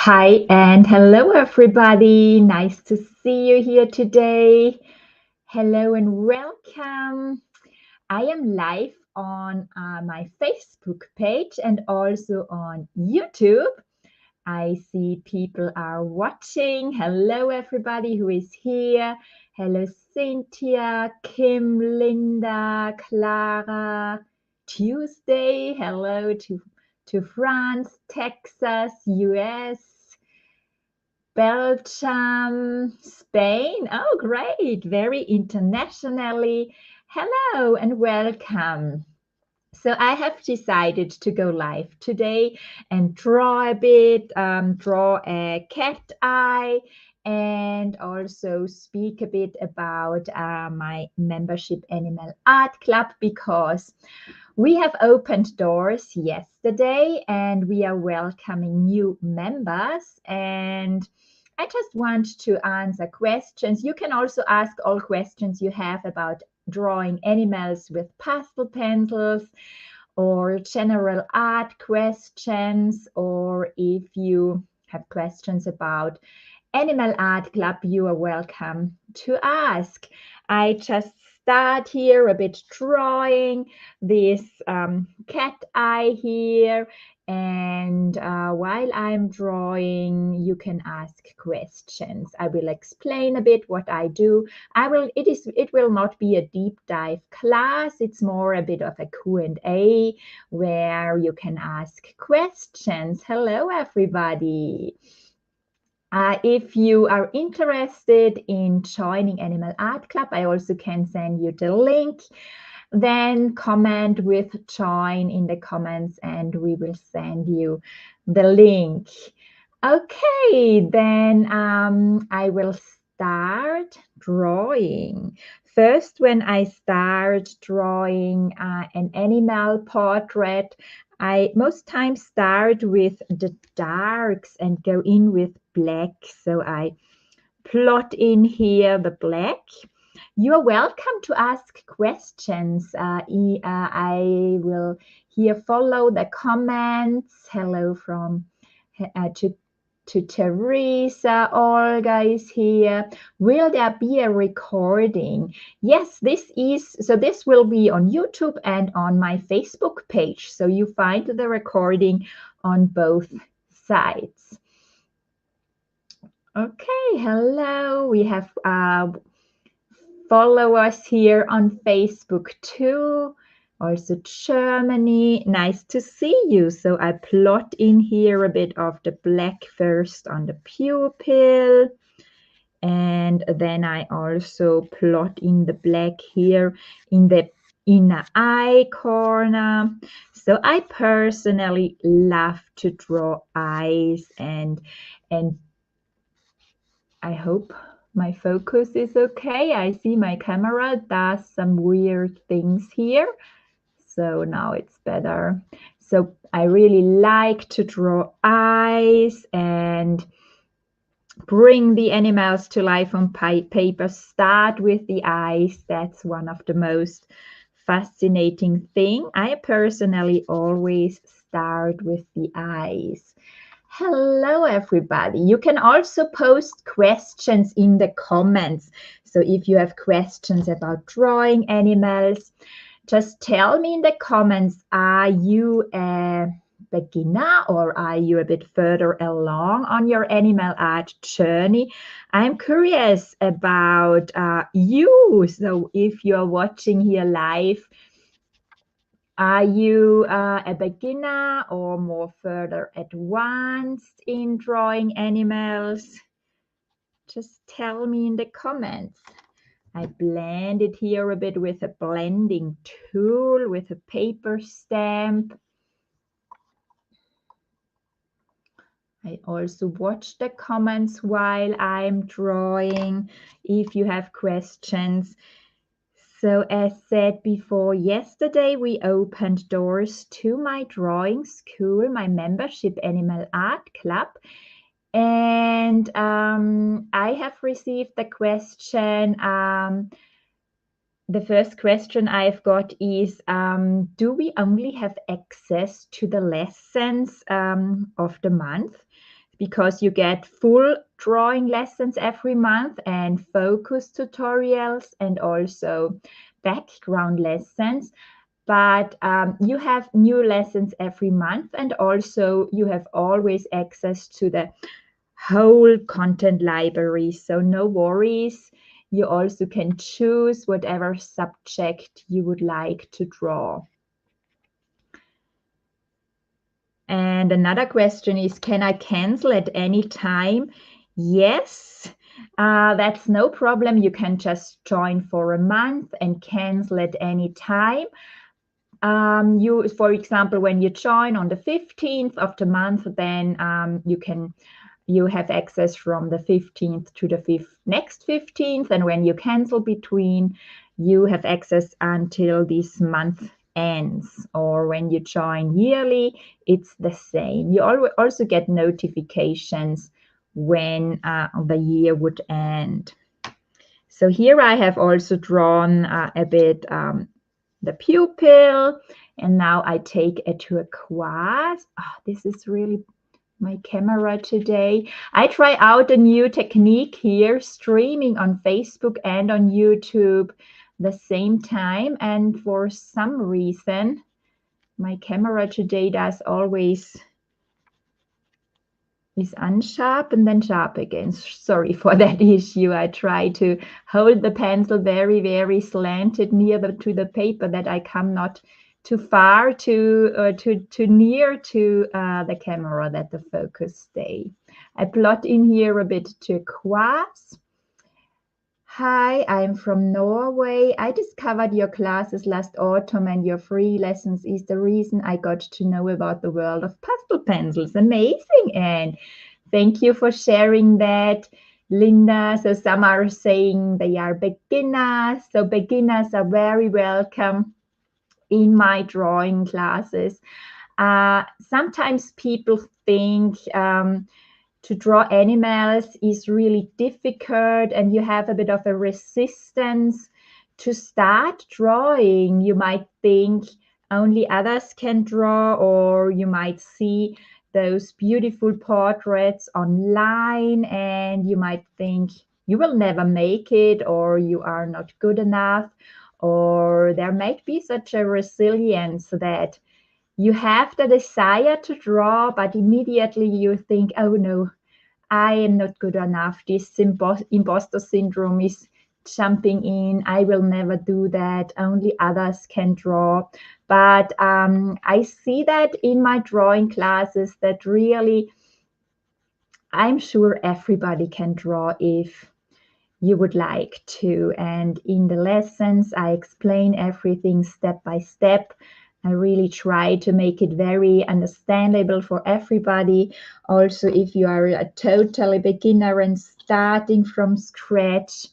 Hi and hello, everybody. Nice to see you here today. Hello and welcome. I am live on my Facebook page and also on YouTube. I see people are watching. Hello, everybody who is here. Hello, Cynthia, Kim, Linda, Clara, Tuesday. Hello to France, Texas, US, Belgium, Spain. Oh, great. Very internationally. Hello and welcome. So I have decided to go live today and draw a bit, draw a cat eye, and also speak a bit about my membership Animal Art Club, because we have opened doors yesterday and we are welcoming new members. And I just want to answer questions. You can also ask all questions you have about drawing animals with pastel pencils, or general art questions, or if you have questions about Animal Art Club, you are welcome to ask. I just start here a bit drawing this cat eye here, and while I'm drawing, you can ask questions. I will explain a bit what I do. It will not be a deep dive class. It's more a bit of a Q&A where you can ask questions. Hello, everybody. If you are interested in joining Animal Art Club, I also can send you the link. Then comment with join in the comments and we will send you the link. Okay, then I will start drawing. First, when I start drawing an animal portrait, I most times start with the darks and go in with black. So I plot in here the black. You are welcome to ask questions. I will here follow the comments. Hello from to Teresa. Olga is here. Will there be a recording? Yes, this will be on YouTube and on my Facebook page. So you find the recording on both sides. Okay, hello. We have followers here on Facebook too. Also Germany. Nice to see you. So I plot in here a bit of the black first on the pupil. And then I also plot in the black here in the inner eye corner. So I personally love to draw eyes, and I hope my focus is okay. I see my camera does some weird things here. So now it's better. So I really like to draw eyes and bring the animals to life on paper. Start with the eyes. That's one of the most fascinating thing. I personally always start with the eyes. Hello, everybody. You can also post questions in the comments. So if you have questions about drawing animals, just tell me in the comments, are you a beginner or are you a bit further along on your animal art journey? I'm curious about you. So if you're watching here live, are you a beginner or more further advanced in drawing animals? Just tell me in the comments. I blended here a bit with a blending tool, with a paper stamp. I also watch the comments while I'm drawing, if you have questions. So as said before, yesterday we opened doors to my drawing school, my membership Animal Art Club. And I have received the question, the first question I've got is, do we only have access to the lessons of the month? because you get full drawing lessons every month and focus tutorials and also background lessons. But you have new lessons every month, and also you have always access to the whole content library. So no worries. You also can choose whatever subject you would like to draw. And another question is, can I cancel at any time? Yes, that's no problem. You can just join for a month and cancel at any time. For example, when you join on the 15th of the month, then you have access from the 15th to the next 15th. And when you cancel between, you have access until this month ends. Or when you join yearly, it's the same. You also get notifications when the year would end. So here I have also drawn a bit the pupil, and now I take a turquoise. Oh, this is really my camera today. I try out a new technique here, streaming on Facebook and on YouTube the same time, and for some reason my camera today does always is unsharp and then sharp again. Sorry for that issue. I try to hold the pencil very, very slanted near to the paper, that I come not too far, too near to the camera, that the focus stay. I plot in here a bit turquoise. Hi, I'm from Norway. I discovered your classes last autumn, and your free lessons is the reason I got to know about the world of pastel pencils. Amazing, Anne. Thank you for sharing that, Linda. So some are saying they are beginners. So beginners are very welcome in my drawing classes. Sometimes people think to draw animals is really difficult, and you have a bit of a resistance to start drawing. You might think only others can draw, or you might see those beautiful portraits online and you might think you will never make it, or you are not good enough, or there might be such a resilience that you have the desire to draw, but immediately you think, oh no, I am not good enough. This imposter syndrome is jumping in. I will never do that. Only others can draw. But I see that in my drawing classes that really, I'm sure everybody can draw if you would like to. And in the lessons, I explain everything step by step. I really try to make it very understandable for everybody. Also, if you are a totally beginner and starting from scratch.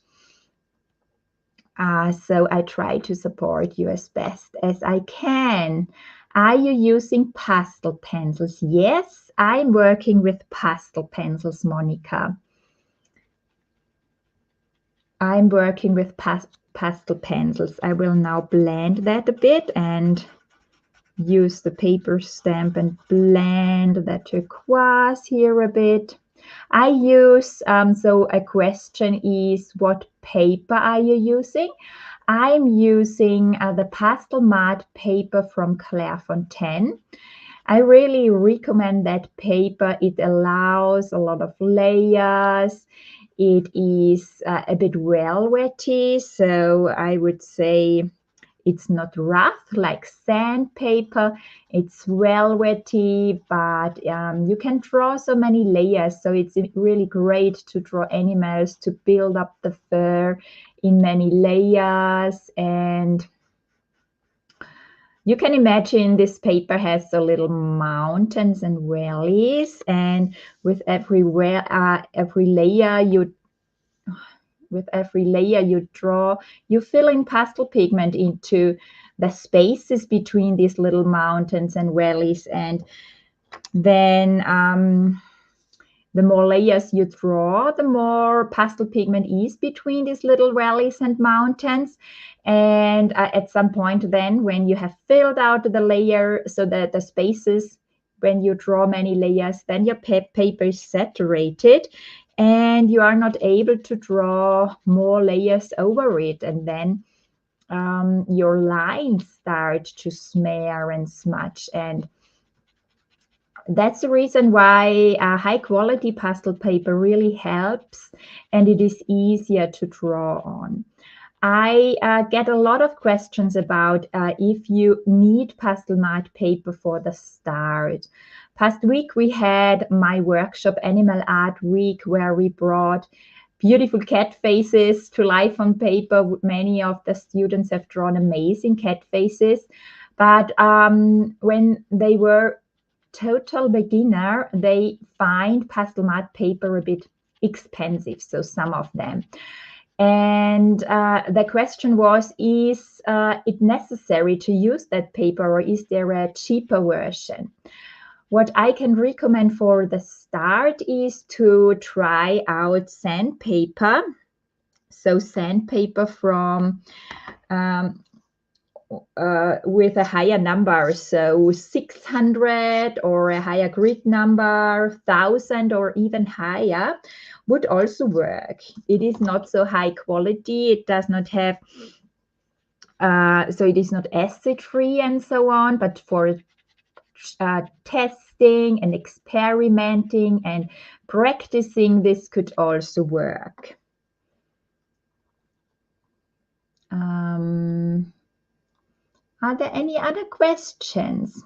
So I try to support you as best as I can. Are you using pastel pencils? Yes, I'm working with pastel pencils, Monica. I'm working with pastel pencils. I will now blend that a bit and use the paper stamp and blend that turquoise here a bit. I use, so a question is, what paper are you using? I'm using the pastel matte paper from Clairefontaine. I really recommend that paper. It allows a lot of layers. It is a bit velvety, so I would say it's not rough like sandpaper. It's velvety, but you can draw so many layers. So it's really great to draw animals, to build up the fur in many layers. And you can imagine this paper has a little mountains and valleys, and with every layer you draw, you fill in pastel pigment into the spaces between these little mountains and valleys, and then the more layers you draw, the more pastel pigment is between these little valleys and mountains. And at some point then, when you have filled out the layer so that the spaces when you draw many layers, then your paper is saturated and you are not able to draw more layers over it. And then your lines start to smear and smudge. And that's the reason why high quality pastel paper really helps, and it is easier to draw on. I get a lot of questions about if you need pastel mat paper for the start. Past week we had my workshop, Animal Art Week, where we brought beautiful cat faces to life on paper. Many of the students have drawn amazing cat faces, but when they were total beginner, they find pastel mat paper a bit expensive, so some of them. And the question was, is it necessary to use that paper, or is there a cheaper version? What I can recommend for the start is to try out sandpaper. So sandpaper from with a higher number, so 600 or a higher grid number, 1000 or even higher would also work. It is not so high quality. It does not have, so it is not acid free and so on, but for testing and experimenting and practicing, this could also work. Are there any other questions?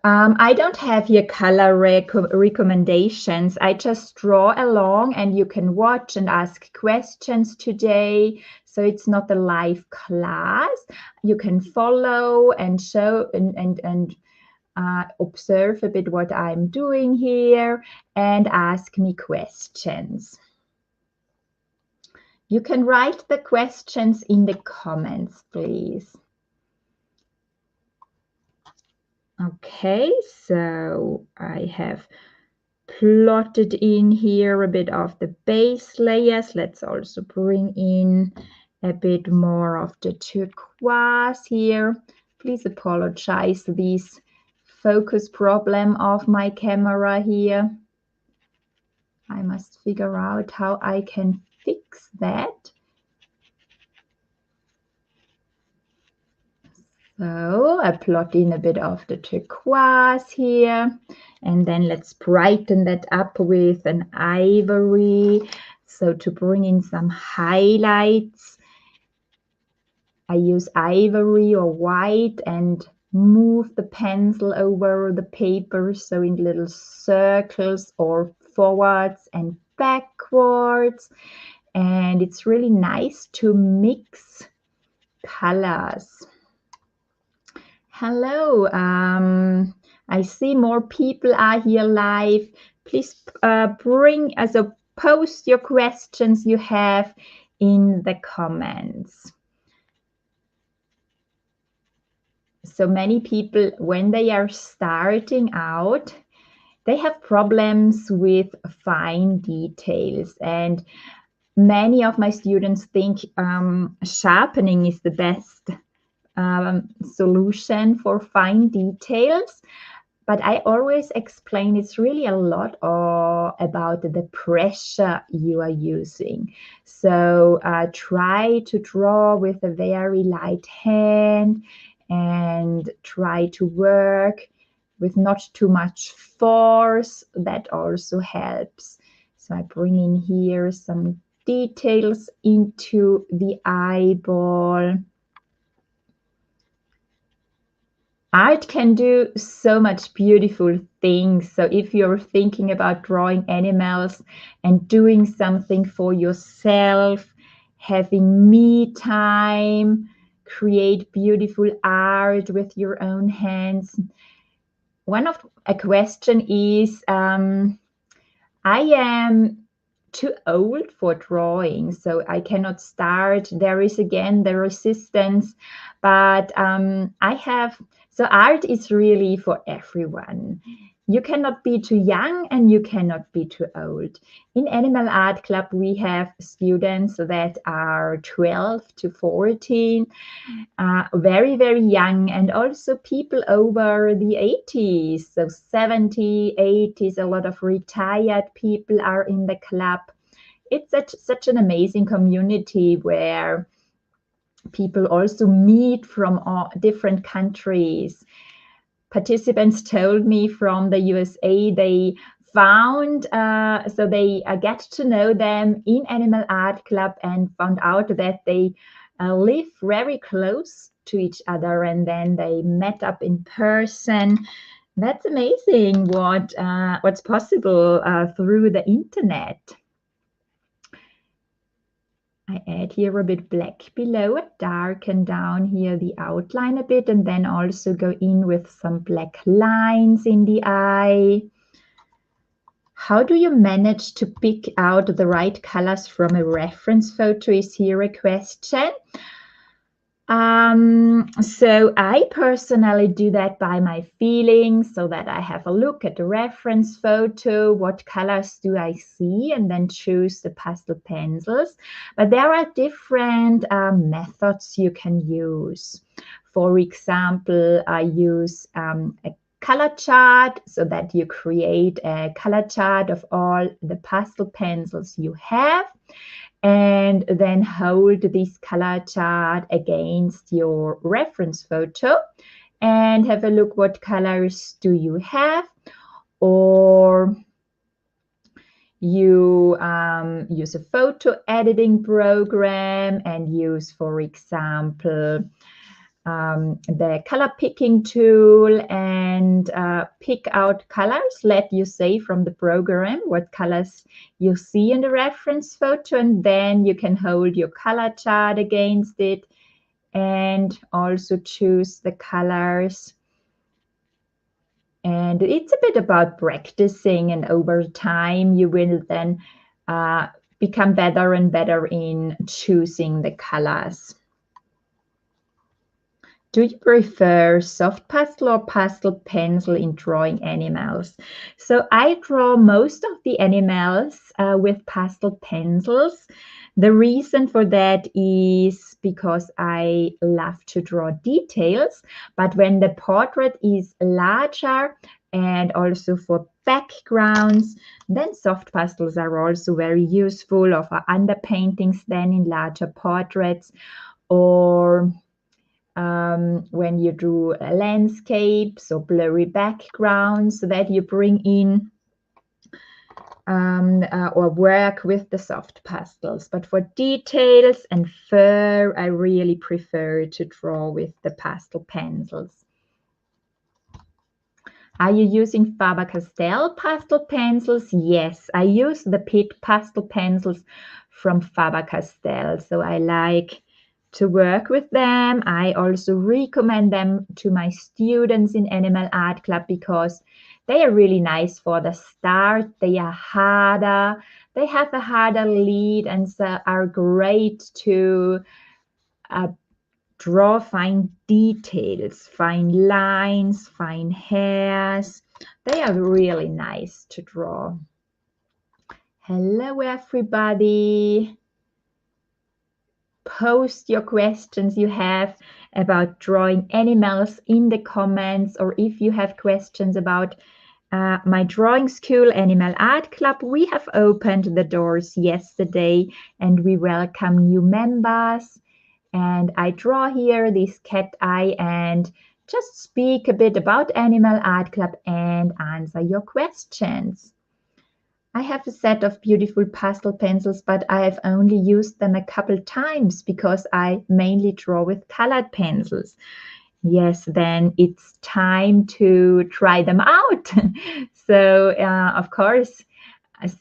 I don't have here color recommendations. I just draw along and you can watch and ask questions today. So it's not a live class. You can follow and show and observe a bit what I'm doing here and ask me questions. You can write the questions in the comments, please. Okay, so I have plotted in here a bit of the base layers. Let's also bring in a bit more of the turquoise here. Please apologize this focus problem of my camera here. I must figure out how I can fix that. So I plot in a bit of the turquoise here, and then let's brighten that up with an ivory. So to bring in some highlights, I use ivory or white and move the pencil over the paper, so in little circles or forwards and backwards. And it's really nice to mix colors. Hello, I see more people are here live. Please post your questions you have in the comments. So many people, when they are starting out, they have problems with fine details, and many of my students think sharpening is the best solution for fine details, but I always explain it's really a lot about the pressure you are using. So try to draw with a very light hand and try to work with not too much force. That also helps. So I bring in here some details into the eyeball. Art can do so much beautiful things. So if you're thinking about drawing animals and doing something for yourself, having me time, create beautiful art with your own hands. A question is, I am too old for drawing, so I cannot start. There is again the resistance, but I have So art is really for everyone. You cannot be too young and you cannot be too old. In Animal Art Club, we have students that are 12 to 14, very, very young, and also people over the 80s, so 70, 80s. A lot of retired people are in the club. It's such an amazing community where people also meet from all different countries. Participants told me from the USA they found, so they get to know them in Animal Art Club and found out that they live very close to each other, and then they met up in person. That's amazing what's possible through the internet. I add here a bit black below it, darken down here the outline a bit, and then also go in with some black lines in the eye. How do you manage to pick out the right colors from a reference photo is here a question. So I personally do that by my feelings, so that I have a look at the reference photo, what colors do I see, and then choose the pastel pencils. But there are different methods you can use. For example, I use a color chart, so that you create a color chart of all the pastel pencils you have, and then hold this color chart against your reference photo and have a look what colors do you have. Or you use a photo editing program and use, for example, the color picking tool and pick out colors. Let you say from the program what colors you see in the reference photo, and then you can hold your color chart against it and also choose the colors. And it's a bit about practicing, and over time you will then become better and better in choosing the colors. Do you prefer soft pastel or pastel pencil in drawing animals? So I draw most of the animals with pastel pencils. The reason for that is because I love to draw details, but when the portrait is larger and also for backgrounds, then soft pastels are also very useful, or for underpaintings then in larger portraits, or when you do landscapes or blurry backgrounds, so that you bring in or work with the soft pastels. But for details and fur, I really prefer to draw with the pastel pencils. Are you using Faber-Castell pastel pencils? Yes, I use the Pitt pastel pencils from Faber-Castell. So I like to work with them. I also recommend them to my students in Animal Art Club because they are really nice for the start. They are harder. They have a harder lead and so are great to draw fine details, fine lines, fine hairs. They are really nice to draw. Hello, everybody. Post your questions you have about drawing animals in the comments, or if you have questions about my drawing school, Animal Art Club. We have opened the doors yesterday and we welcome new members. And I draw here this cat eye and just speak a bit about Animal Art Club and answer your questions. I have a set of beautiful pastel pencils, but I have only used them a couple times because I mainly draw with colored pencils. Yes, then it's time to try them out. So, of course,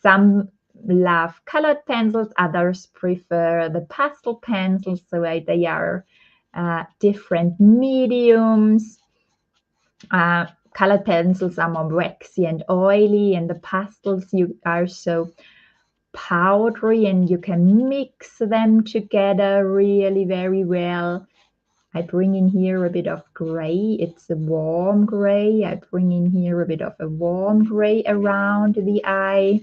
some love colored pencils, others prefer the pastel pencils. So they are different mediums. Colored pencils are more waxy and oily, and the pastels you are so powdery, and you can mix them together really very well. I bring in here a bit of gray. It's a warm gray. I bring in here a bit of a warm gray around the eye.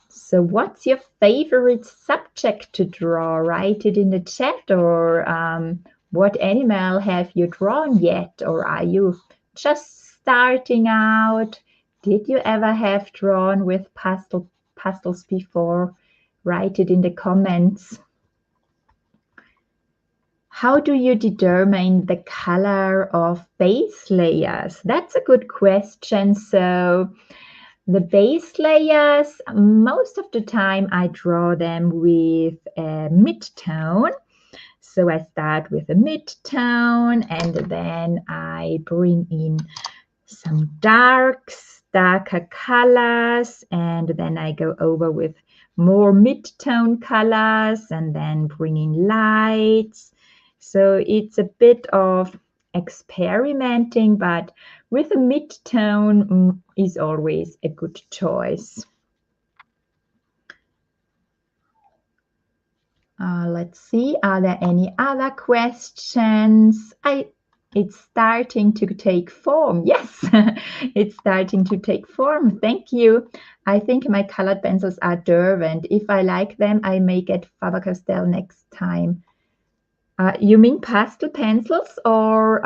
So what's your favorite subject to draw? Write it in the chat, or what animal have you drawn yet? Or are you just starting out? Did you ever have drawn with pastels before? Write it in the comments. How do you determine the color of base layers? That's a good question. So the base layers, most of the time I draw them with a mid-tone. So I start with a mid-tone and then I bring in some darker colors, and then I go over with more mid-tone colors and then bring in lights. So it's a bit of experimenting, but with a mid-tone is always a good choice. Let's see, are there any other questions? It's starting to take form. Yes, it's starting to take form. Thank you. I think my colored pencils are Derwent. If I like them, I may get Faber-Castell next time. You mean pastel pencils, or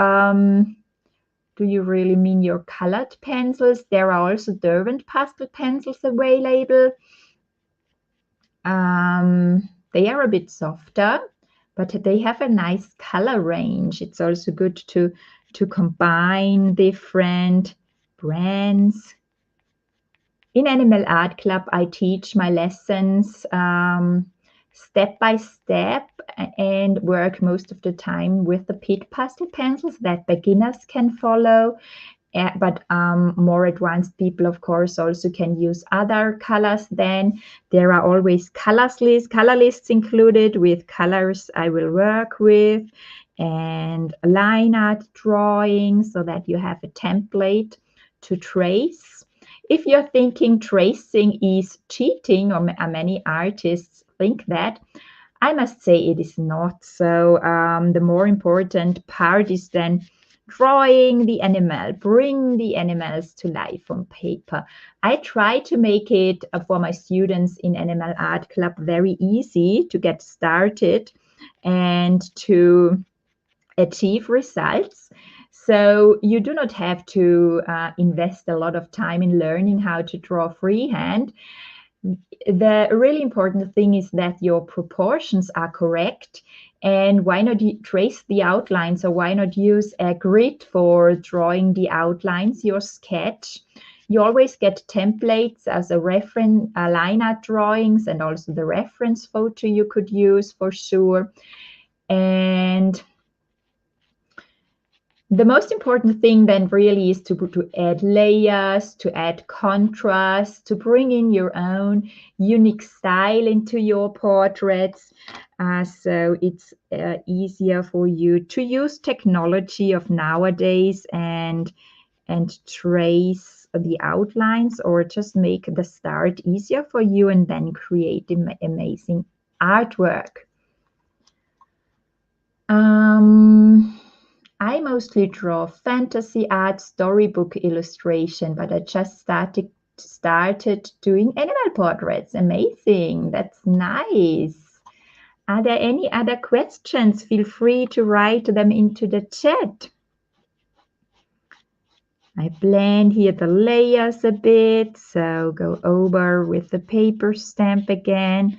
do you really mean your colored pencils? There are also Derwent pastel pencils available. They are a bit softer, but they have a nice color range. It's also good to combine different brands. In Animal Art Club, I teach my lessons step by step and work most of the time with the pit pastel pencils that beginners can follow. But more advanced people, of course, also can use other colors. Then there are always color lists included with colors I will work with, and line art drawing so that you have a template to trace. If you're thinking tracing is cheating, or many artists think that, I must say it is not. So the more important part is then drawing the animal, bring the animals to life on paper. I try to make it for my students in Animal Art Club very easy to get started and to achieve results. So you do not have to invest a lot of time in learning how to draw freehand. The really important thing is that your proportions are correct. And why not trace the outlines, or why not use a grid for drawing the outlines, your sketch? You always get templates as a reference, line art drawings, and also the reference photo you could use for sure. And the most important thing then really is to add layers, to add contrast, to bring in your own unique style into your portraits. So it's easier for you to use technology of nowadays and trace the outlines, or just make the start easier for you and then create amazing artwork. I mostly draw fantasy art, storybook illustration, but I just started doing animal portraits. Amazing. That's nice. Are there any other questions? Feel free to write them into the chat. I blend here the layers a bit, so go over with the paper stamp again.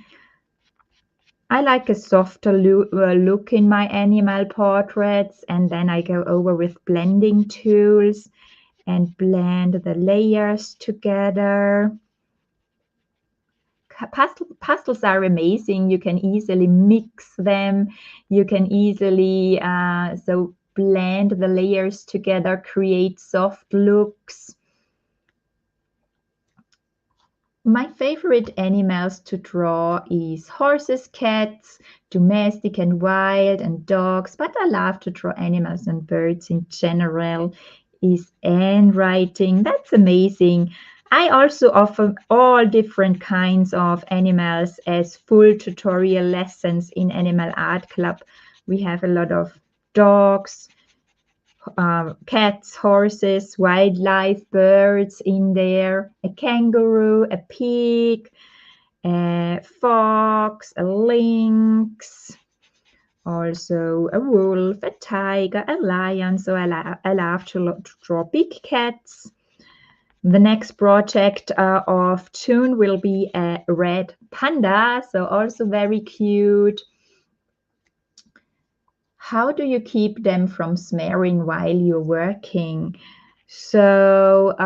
I like a softer look in my animal portraits, and then I go over with blending tools and blend the layers together. Pastels are amazing. You can easily mix them. You can easily so blend the layers together, create soft looks. My favorite animals to draw is horses, cats, domestic and wild, and dogs, but I love to draw animals and birds in general. Is handwriting. That's amazing. I also offer all different kinds of animals as full tutorial lessons in Animal Art Club. We have a lot of dogs, cats, horses, wildlife, birds in there, a kangaroo, a pig, a fox, a lynx, also a wolf, a tiger, a lion. So I love to draw big cats. The next project of June will be a red panda, so also very cute. How do you keep them from smearing while you're working? So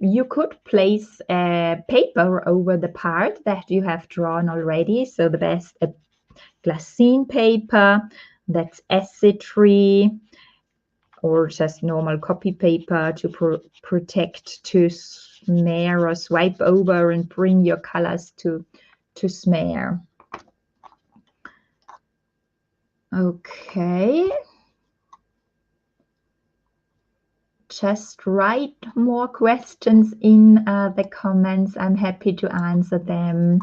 you could place a paper over the part that you have drawn already. So the best, a glassine paper that's acid-free, or just normal copy paper to protect, to smear or swipe over and bring your colors to smear. Okay. Just write more questions in the comments. I'm happy to answer them.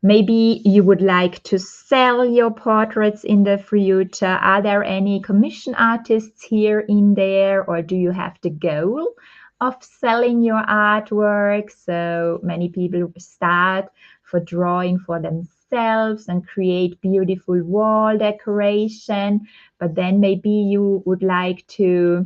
Maybe you would like to sell your portraits in the future. Are there any commission artists here in there, or do you have the goal of selling your artwork? So many people start for drawing for themselves and create beautiful wall decoration, but then maybe you would like to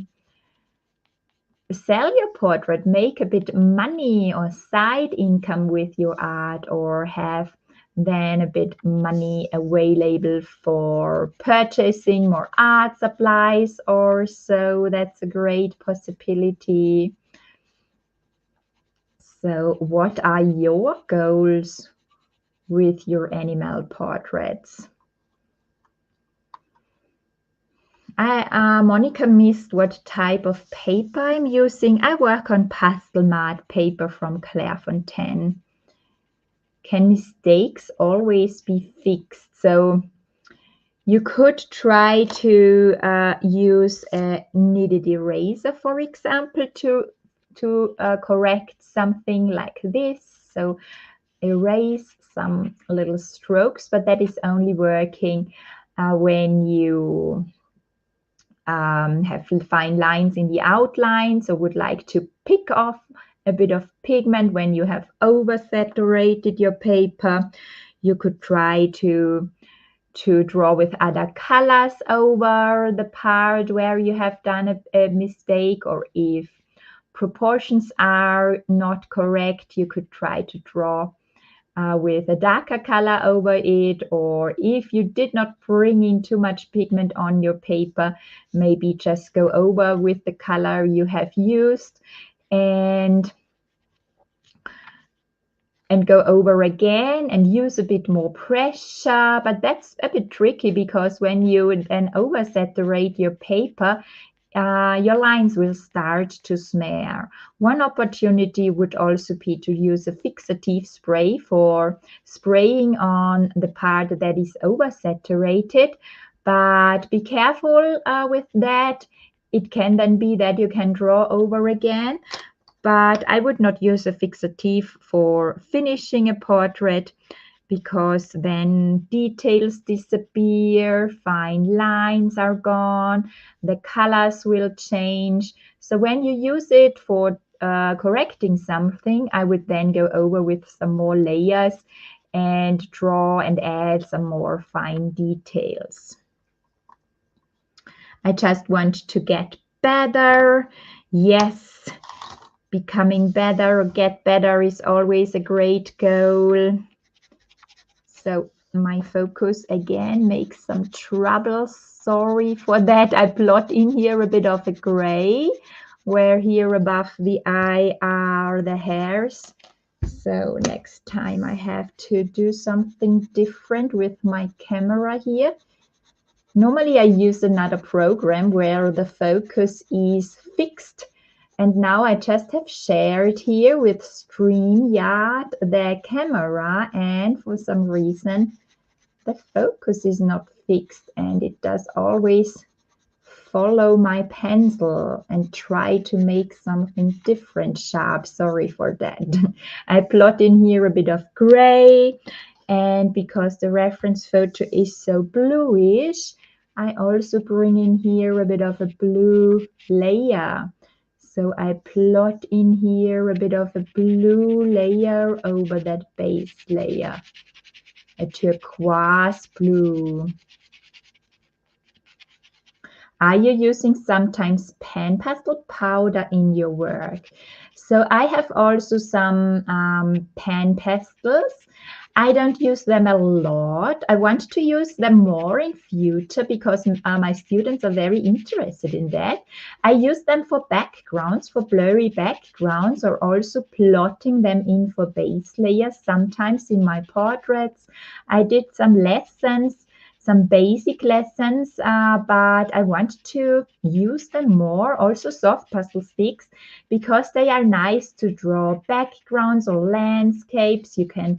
sell your portrait, make a bit money or side income with your art, or have then a bit money available for purchasing more art supplies or so. That's a great possibility. So what are your goals with your animal portraits? Monica missed what type of paper I'm using. I work on pastel matte paper from Clairefontaine. Can mistakes always be fixed? So you could try to use a kneaded eraser, for example, to correct something like this. So erase some little strokes, but that is only working when you have fine lines in the outline, so would like to pick off a bit of pigment when you have oversaturated your paper. You could try to draw with other colors over the part where you have done a mistake, or if proportions are not correct, you could try to draw with a darker color over it, or if you did not bring in too much pigment on your paper, maybe just go over with the color you have used and go over again and use a bit more pressure. But that's a bit tricky, because when you then oversaturate your paper, your lines will start to smear. One opportunity would also be to use a fixative spray for spraying on the part that is oversaturated, but be careful with that. It can then be that you can draw over again, but I would not use a fixative for finishing a portrait, because then details disappear, fine lines are gone, the colors will change. So when you use it for correcting something, I would then go over with some more layers and draw and add some more fine details. I just want to get better. Yes, becoming better or get better is always a great goal. So my focus again makes some trouble. Sorry for that. I plot in here a bit of a gray, where here above the eye are the hairs. So next time I have to do something different with my camera here. Normally I use another program where the focus is fixed. And now I just have shared here with StreamYard the camera, and for some reason the focus is not fixed, and it does always follow my pencil and try to make something different sharp. Sorry for that. I plot in here a bit of gray, And because the reference photo is so bluish, I also bring in here a bit of a blue layer. So I plot in here a bit of a blue layer over that base layer, a turquoise blue. Are you using sometimes pen pastel powder in your work? So I have also some pen pastels. I don't use them a lot. I want to use them more in future because my students are very interested in that. I use them for backgrounds, for blurry backgrounds, or also plotting them in for base layers, sometimes in my portraits. I did some basic lessons, but I want to use them more, also soft pastel sticks, because they are nice to draw backgrounds or landscapes. You can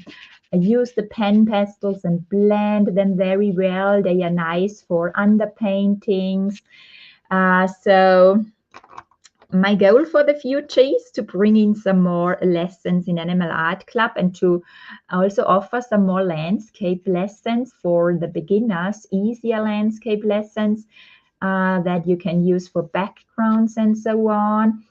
use the pen pastels and blend them very well. They are nice for underpaintings. So my goal for the future is to bring in some more lessons in Animal Art Club and to also offer some more landscape lessons for the beginners, easier landscape lessons that you can use for backgrounds and so on.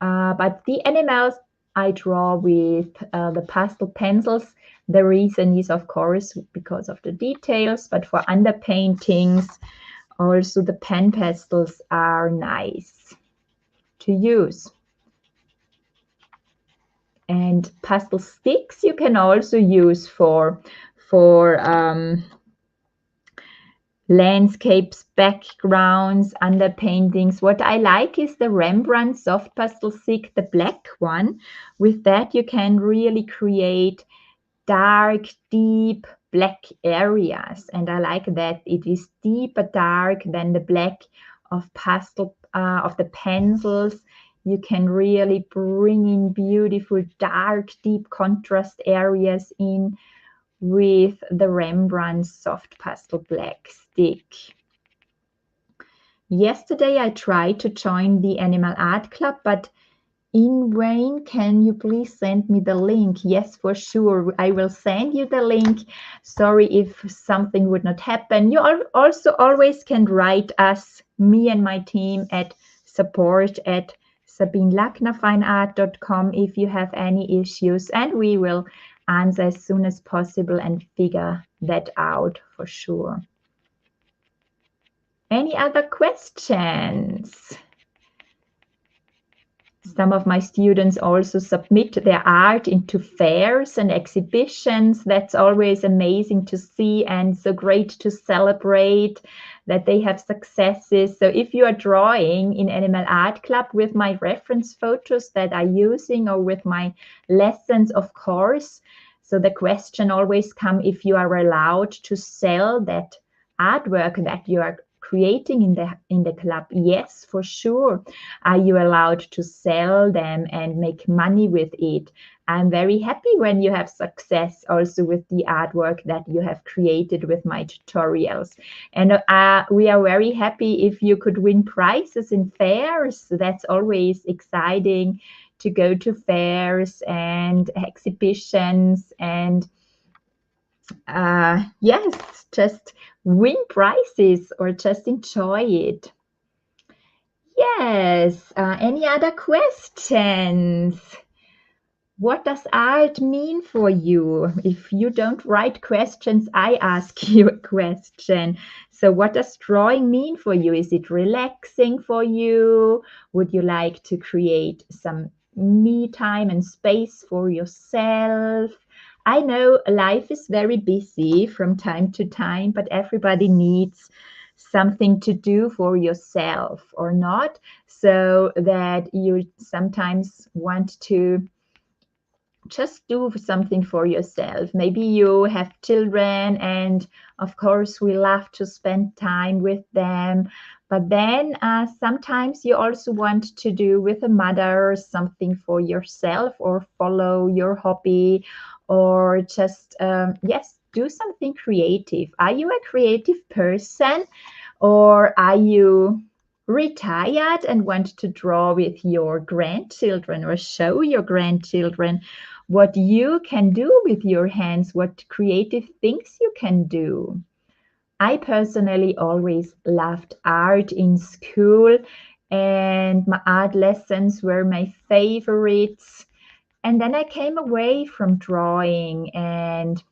But the animals I draw with the pastel pencils. The reason is, of course, because of the details, but for underpaintings, also the pen pastels are nice to use. And pastel sticks you can also use for landscapes, backgrounds, underpaintings. What I like is the Rembrandt soft pastel stick, the black one. With that you can really create dark, deep black areas. And I like that it is deeper dark than the black of pastel, of the pencils. You can really bring in beautiful, dark, deep contrast areas in with the Rembrandt soft pastel black stick. Yesterday I tried to join the Animal Art Club, but in vain. Can you please send me the link? Yes, for sure. I will send you the link. Sorry if something would not happen. You also always can write us, me and my team, at support@sabinelachnerfineart.com if you have any issues, and we will answer as soon as possible and figure that out for sure. Any other questions? Some of my students also submit their art into fairs and exhibitions. That's always amazing to see and so great to celebrate that they have successes. So if you are drawing in Animal Art Club with my reference photos that I'm using or with my lessons, of course. So the question always comes if you are allowed to sell that artwork that you are creating in the club. Yes, for sure. Are you allowed to sell them and make money with it? I'm very happy when you have success also with the artwork that you have created with my tutorials. And we are very happy if you could win prizes in fairs. That's always exciting to go to fairs and exhibitions and yes, just win prizes or just enjoy it. Yes, any other questions? What does art mean for you? If you don't write questions, I ask you a question. So what does drawing mean for you? Is it relaxing for you? Would you like to create some me time and space for yourself? I know life is very busy from time to time, but everybody needs something to do for yourself or not, so that you sometimes want to just do something for yourself. Maybe you have children and of course we love to spend time with them, but then sometimes you also want to do with a mother something for yourself or follow your hobby or just yes, do something creative. Are you a creative person or are you retired and want to draw with your grandchildren or show your grandchildren? what you can do with your hands, what creative things you can do. I personally always loved art in school, and my art lessons were my favorites. And then I came away from drawing and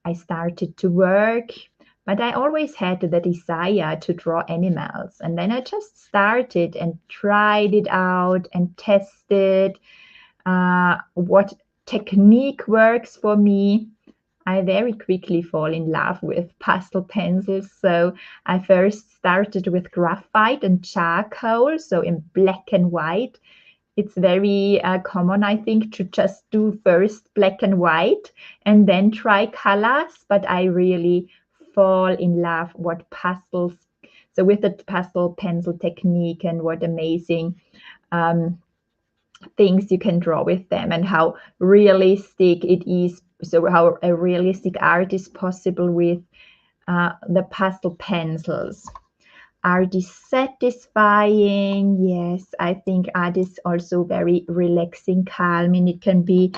I started to work, but I always had the desire to draw animals. And then I just started and tried it out and tested what technique works for me. I very quickly fall in love with pastel pencils. So I first started with graphite and charcoal, so in black and white. It's very common, I think, to just do first black and white and then try colors. But I really fall in love what pastels. So with the pastel pencil technique and what amazing um, things you can draw with them and how realistic it is. So how a realistic art is possible with the pastel pencils. Art is satisfying. Yes, I think art is also very relaxing, calming. It can be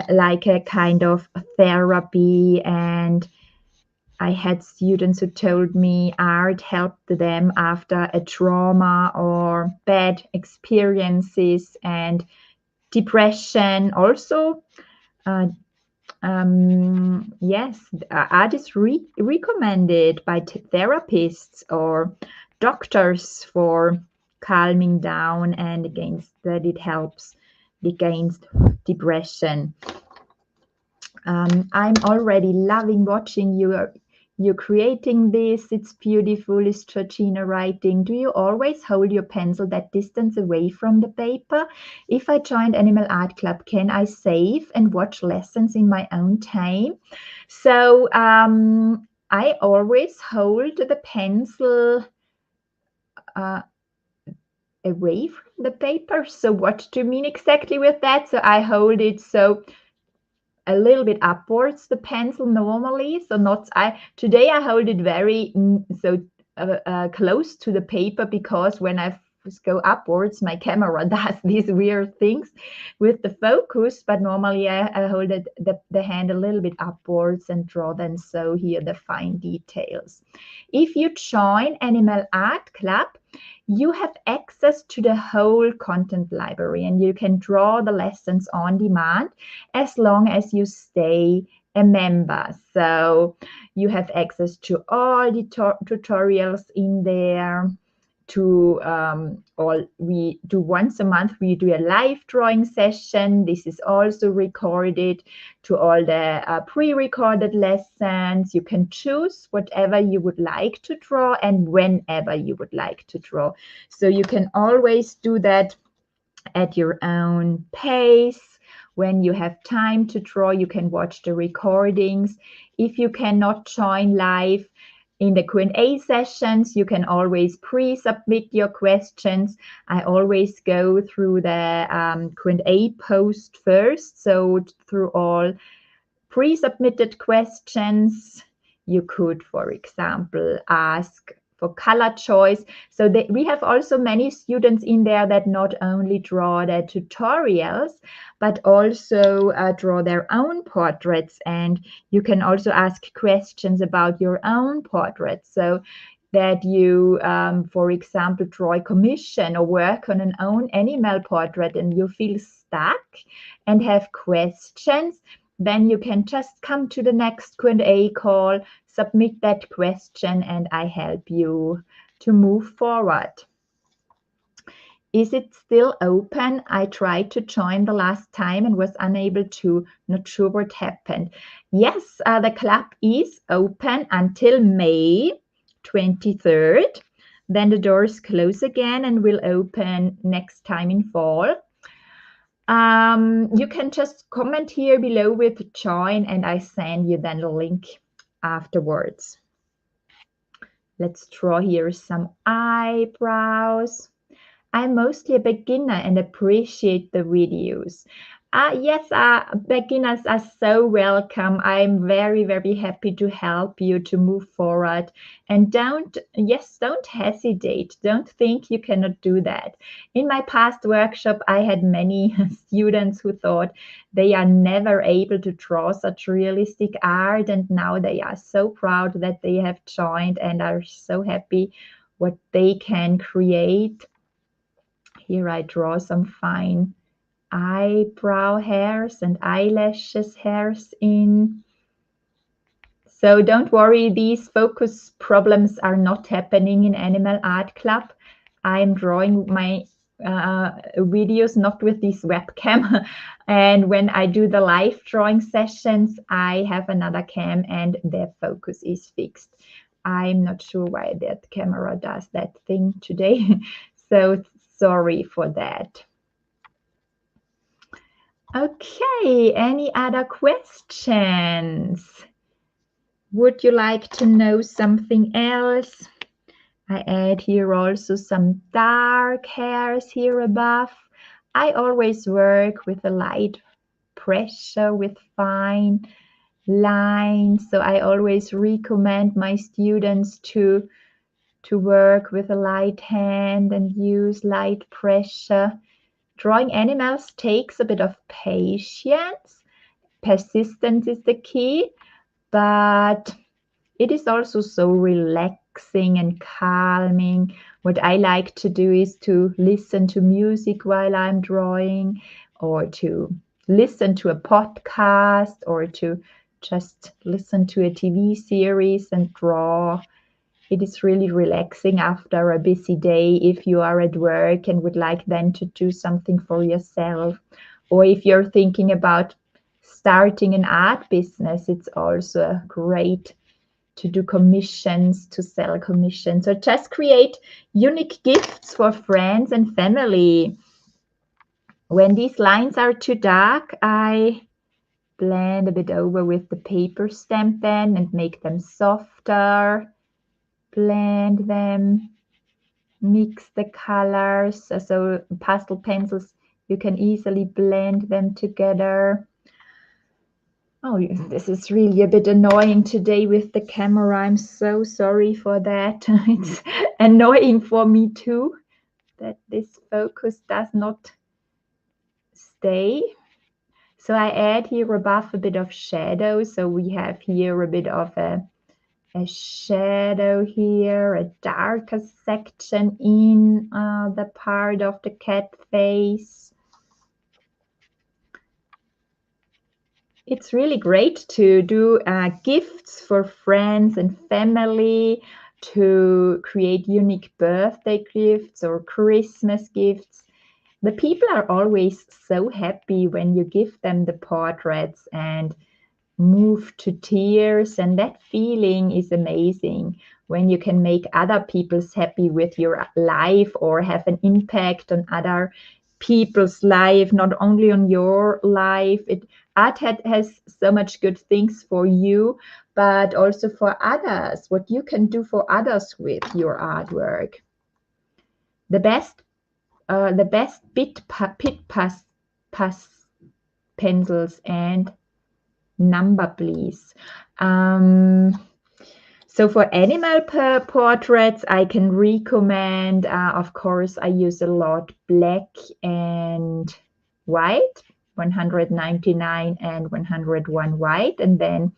like a kind of therapy. And I had students who told me art helped them after a trauma or bad experiences and depression. Also, uh, yes, art is recommended by therapists or doctors for calming down and against that it helps against depression. I'm already loving watching you creating this. It's beautiful, is Georgina writing. Do you always hold your pencil that distance away from the paper? If I joined Animal Art Club, can I save and watch lessons in my own time? So I always hold the pencil uh, away from the paper. So what do you mean exactly with that? So I hold it so a little bit upwards, the pencil normally. So not today I hold it very close to the paper, because when I go upwards, my camera does these weird things with the focus. But normally I hold the hand a little bit upwards and draw then so here the fine details. If you join Animal Art Club, you have access to the whole content library and you can draw the lessons on demand as long as you stay a member. So you have access to all the tutorials in there. We do once a month, we do a live drawing session. This is also recorded. To all the pre-recorded lessons, you can choose whatever you would like to draw and whenever you would like to draw. So you can always do that at your own pace. When you have time to draw, you can watch the recordings. If you cannot join live in the Q&A sessions, you can always pre-submit your questions. I always go through the Q&A post first. So through all pre-submitted questions, you could, for example, ask for color choice. So we have also many students in there that not only draw their tutorials, but also draw their own portraits. And you can also ask questions about your own portraits. So that you, for example, draw a commission or work on an own animal portrait and you feel stuck and have questions, then you can just come to the next Q&A call, submit that question, and I help you to move forward. Is it still open? I tried to join the last time and was unable to. Not sure what happened. Yes, the club is open until May 23rd. Then the doors close again and will open next time in fall. You can just comment here below with join and I send you then the link afterwards. Let's draw here some eyebrows. I'm mostly a beginner and appreciate the videos. Yes, beginners are so welcome. I'm very, very happy to help you to move forward. And don't hesitate. Don't think you cannot do that. In my past workshop, I had many students who thought they are never able to draw such realistic art. And now they are so proud that they have joined and are so happy what they can create. Here I draw some fine eyebrow hairs and eyelashes hairs in. So don't worry, these focus problems are not happening in Animal Art Club. I'm drawing my videos not with this webcam. And when I do the live drawing sessions, I have another cam and the focus is fixed. I'm not sure why that camera does that thing today. So sorry for that. Okay, any other questions? Would you like to know something else? I add here also some dark hairs here above. I always work with a light pressure, with fine lines. So I always recommend my students to work with a light hand and use light pressure. Drawing animals takes a bit of patience. Persistence is the key, but it is also so relaxing and calming. What I like to do is to listen to music while I'm drawing, or to listen to a podcast, or to just listen to a TV series and draw. It is really relaxing after a busy day if you are at work and would like then to do something for yourself. Or if you're thinking about starting an art business, it's also great to do commissions, to sell commissions, or just create unique gifts for friends and family. When these lines are too dark, I blend a bit over with the paper stamp pen and make them softer. Blend them, mix the colors. So pastel pencils, you can easily blend them together. Oh, this is really a bit annoying today with the camera. I'm so sorry for that. It's annoying for me too that this focus does not stay. So I add here above a bit of shadow. So we have here a bit of a shadow here, a darker section in the part of the cat face. It's really great to do gifts for friends and family, to create unique birthday gifts or Christmas gifts. The people are always so happy when you give them the portraits and move to tears, and that feeling is amazing when you can make other people's happy with your life or have an impact on other people's life, not only on your life. Art has so much good things for you, but also for others, what you can do for others with your artwork. The best pit pass pencils and number, please. So for animal portraits, I can recommend, of course, I use a lot black and white, 199 and 101 white. And then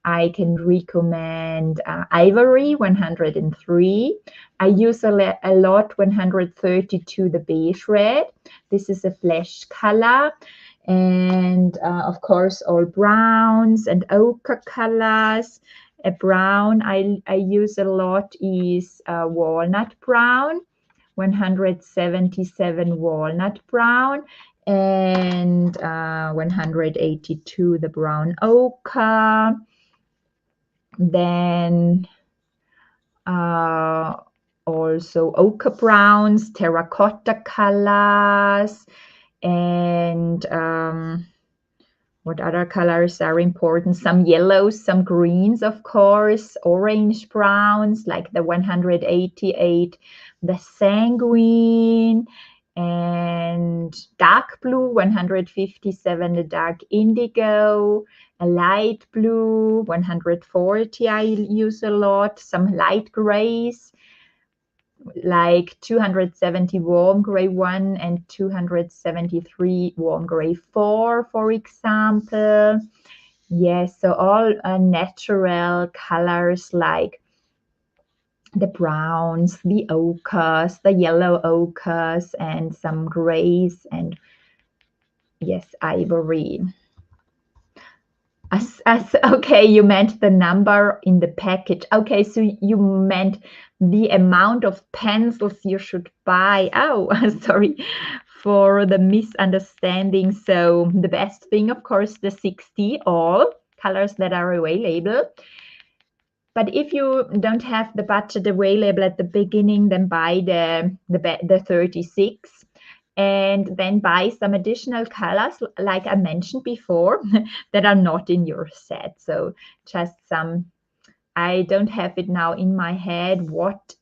I can recommend ivory, 103. I use a lot 132, the beige red. This is a flesh color. And of course, all browns and ochre colors. A brown I use a lot is walnut brown, 177 walnut brown, and 182 the brown ochre. Then also ochre browns, terracotta colors, and what other colors are important? Some yellows, some greens, of course, orange browns, like the 188, the sanguine, and and dark blue, 157, a dark indigo, a light blue, 140 I use a lot, some light grays, like 270 warm gray 1 and 273 warm gray 4, for example. Yes, so all natural colors like the browns, the ochres, the yellow ochres, and some grays, and yes, ivory. Okay, you meant the number in the package. Okay, so you meant the amount of pencils you should buy. Oh, sorry for the misunderstanding. So the best thing, of course, the 60, all colors that are available. But if you don't have the budget available at the beginning, then buy the 36 and then buy some additional colors, like I mentioned before, that are not in your set. So just some, I don't have it now in my head what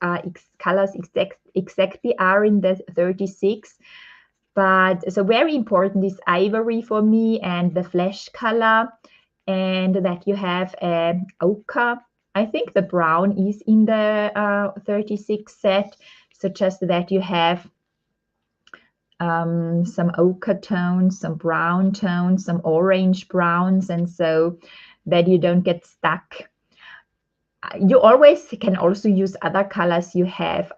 colors exactly are in the 36. But so very important is ivory for me and the flesh color, and that you have ochre. I think the brown is in the 36 set, so just that you have some ochre tones, some brown tones, some orange browns, and so that you don't get stuck. You always can also use other colors you have.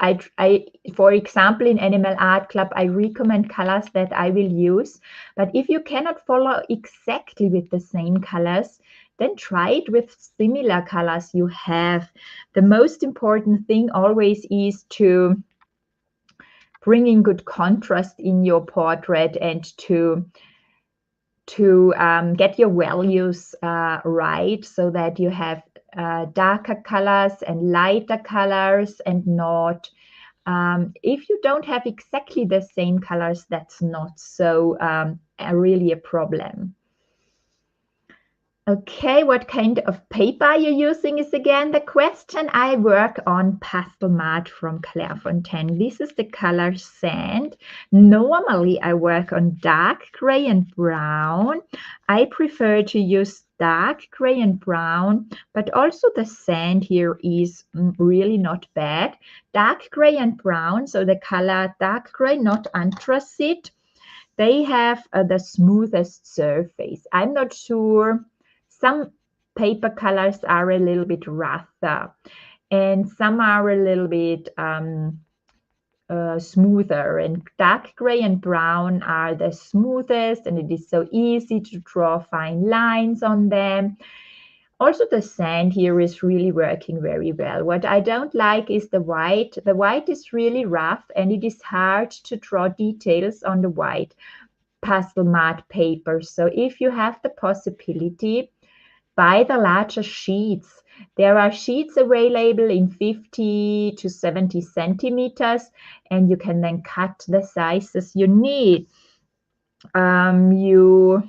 For example, in Animal Art Club, I recommend colors that I will use. But if you cannot follow exactly with the same colors, then try it with similar colors you have. The most important thing always is to bring in good contrast in your portrait and to get your values right, so that you have darker colors and lighter colors, and not if you don't have exactly the same colors, that's not so really a problem. Okay, what kind of paper are you using is again the question. I work on pastel mat from Clairefontaine. This is the color sand. Normally I work on dark gray and brown. I prefer to use dark gray and brown, but also the sand here is really not bad. Dark gray and brown, so the color dark gray, not anthracite. They have the smoothest surface. I'm not sure. Some paper colors are a little bit rougher, and some are a little bit smoother, and dark gray and brown are the smoothest, and it is so easy to draw fine lines on them. Also, the sand here is really working very well. What I don't like is the white. The white is really rough, and it is hard to draw details on the white pastel mat paper. So if you have the possibility, buy the larger sheets. There are sheets available in 50 to 70 centimeters, and you can then cut the sizes you need. You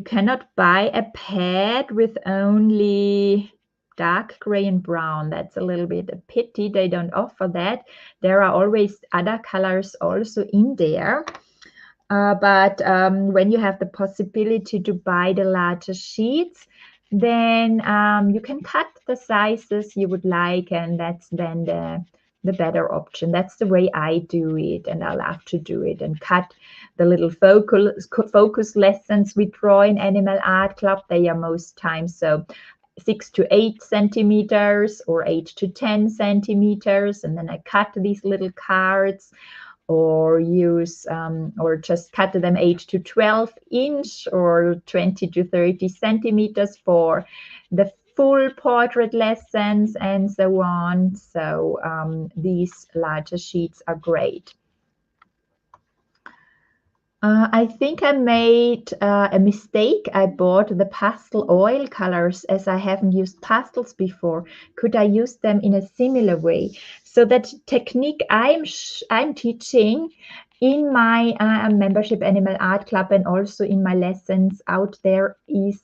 cannot buy a pad with only dark gray and brown. That's a little bit a pity. They don't offer that. There are always other colors also in there. But when you have the possibility to buy the larger sheets, then you can cut the sizes you would like, and that's then the better option. That's the way I do it, and I love to do it, and cut the little focus lessons we draw in Animal Art Club. They are most times so 6 to 8 centimeters or 8 to 10 centimeters, and then I cut these little cards, or use or just cut them 8 to 12 inch or 20 to 30 centimeters for the full portrait lessons, and so on. So these larger sheets are great. I think I made a mistake. I bought the pastel oil colors, as I haven't used pastels before. Could I use them in a similar way? So that technique I'm teaching in my membership Animal Art Club, and also in my lessons out there, is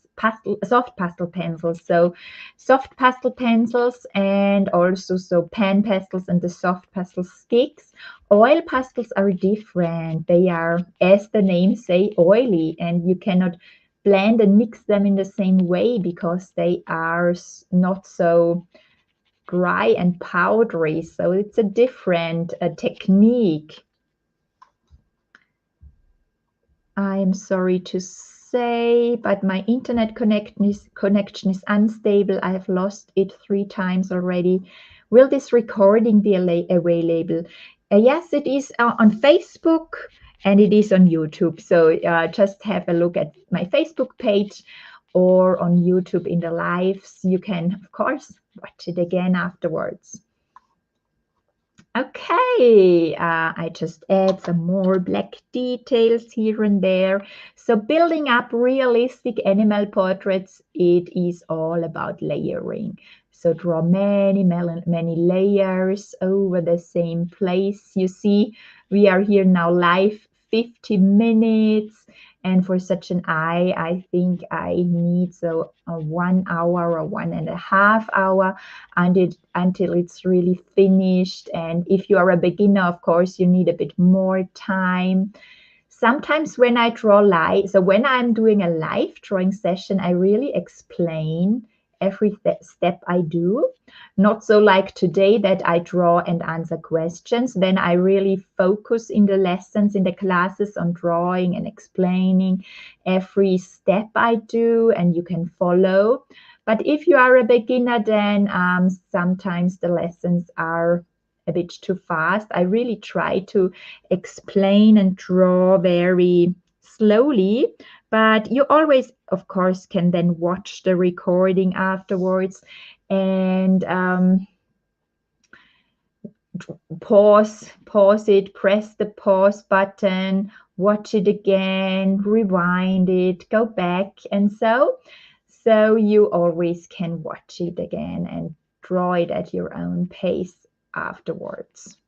soft pastel pencils. So soft pastel pencils and also pan pastels and the soft pastel sticks. Oil pastels are different. They are, as the name say, oily, and you cannot blend and mix them in the same way because they are not so dry and powdery. So it's a different technique. I am sorry to say, but my internet connection is unstable. I have lost it 3 times already. Will this recording be available? Yes, it is on Facebook and it is on YouTube. So just have a look at my Facebook page or on YouTube in the lives. You can, of course, watch it again afterwards. Okay, I just add some more black details here and there. So building up realistic animal portraits, it is all about layering. So draw many layers over the same place. You see, we are here now live 50 minutes. And for such an eye, I think I need so a 1 hour or 1.5 hours until it's really finished. And if you are a beginner, of course, you need a bit more time. Sometimes when I draw live, so when I'm doing a live drawing session, I really explain every step I do. Not so like today that I draw and answer questions. Then I really focus in the lessons, in the classes on drawing and explaining every step I do, and you can follow. But if you are a beginner, then sometimes the lessons are a bit too fast. I really try to explain and draw very slowly, but you always, of course, can then watch the recording afterwards and pause it, press the pause button, watch it again, rewind it, go back, and so you always can watch it again and draw it at your own pace afterwards.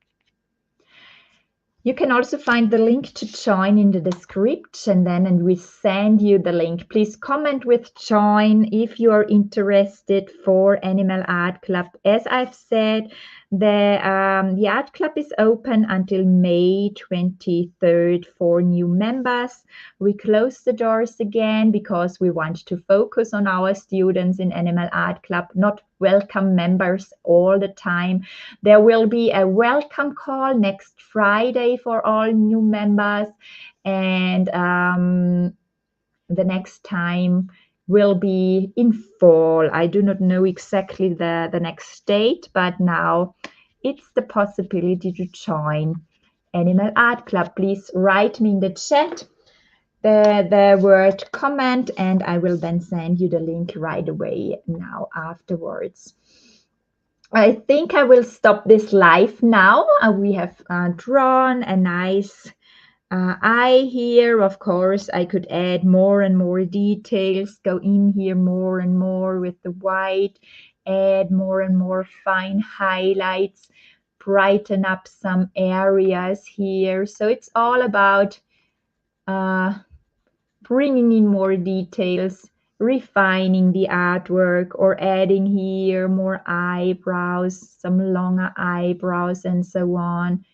You can also find the link to join in the description then, and we send you the link. Please comment with join if you are interested for Animal Art Club. As I've said, the art club is open until May 23rd for new members. We close the doors again because we want to focus on our students in Animal Art Club, not welcome members all the time. There will be a welcome call next Friday for all new members, and the next time will be in fall. I do not know exactly the next date, but now it's the possibility to join Animal Art Club. Please write me in the chat the word comment, and I will then send you the link right away now afterwards. I think I will stop this live now. We have drawn a nice eye here. Of course, I could add more and more details, go in here more and more with the white, add more and more fine highlights, brighten up some areas here. So it's all about bringing in more details, refining the artwork, or adding here more eyebrows, some longer eyebrows and so on,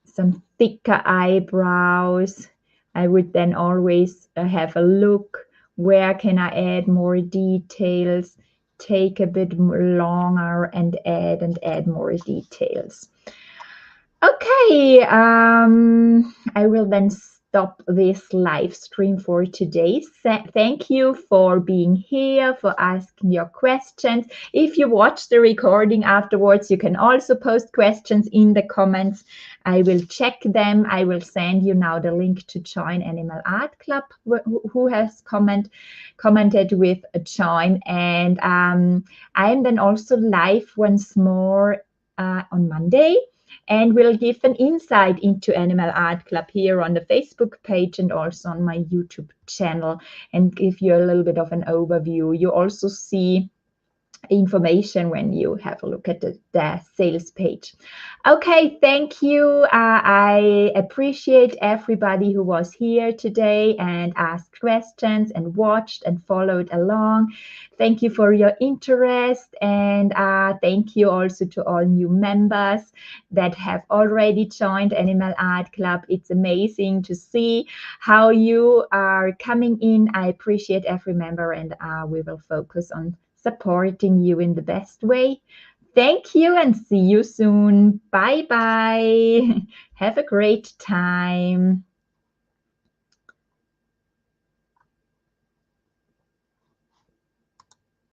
some thicker eyebrows. I would then always have a look, where can I add more details, take a bit longer and add more details. Okay, I will then stop this live stream for today. Thank you for being here, for asking your questions. If you watch the recording afterwards, you can also post questions in the comments. I will check them. I will send you now the link to join Animal Art Club, who has commented with a join. And I am then also live once more on Monday, and will give an insight into Animal Art Club here on the Facebook page and also on my YouTube channel, and give you a little bit of an overview. You also see information when you have a look at the sales page. Okay, thank you. I appreciate everybody who was here today and asked questions and watched and followed along. Thank you for your interest, and thank you also to all new members that have already joined Animal Art Club. It's amazing to see how you are coming in. I appreciate every member, and we will focus on supporting you in the best way. Thank you and see you soon. Bye bye. Have a great time.